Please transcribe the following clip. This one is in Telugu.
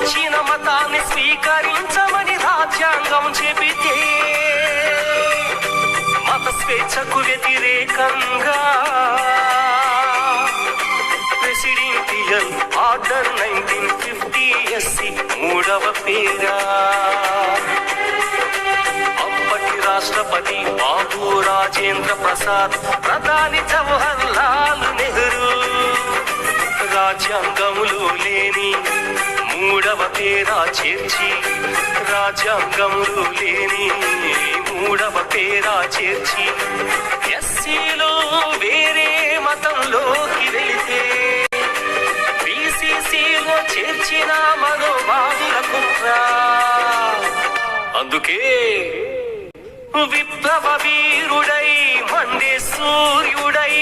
వచ్చిన మతాన్ని స్వీకరించమని రాజ్యాంగం చెబితే మత స్వేచ్ఛకు వ్యతిరేకంగా ప్రెసిడెంటియల్ ఆర్డర్ 1950 ఎస్సీ మూడవ పేరా. అప్పటి రాష్ట్రపతి బాబు రాజేంద్ర ప్రసాద్, ప్రధాని జవహర్ లాల్ నెహ్రూ రాజ్యాంగములో లేని మూడవ పేరా చేర్చి, రాజ్యాంగములో లేని మూడవ పేరా చేర్చి ఎస్సీలో వేరే మతంలోకి వెళితే బీసీసీలో చేర్చిన మనోభావులకు అందుకే విప్లవ వీరుడై మండే సూర్యుడై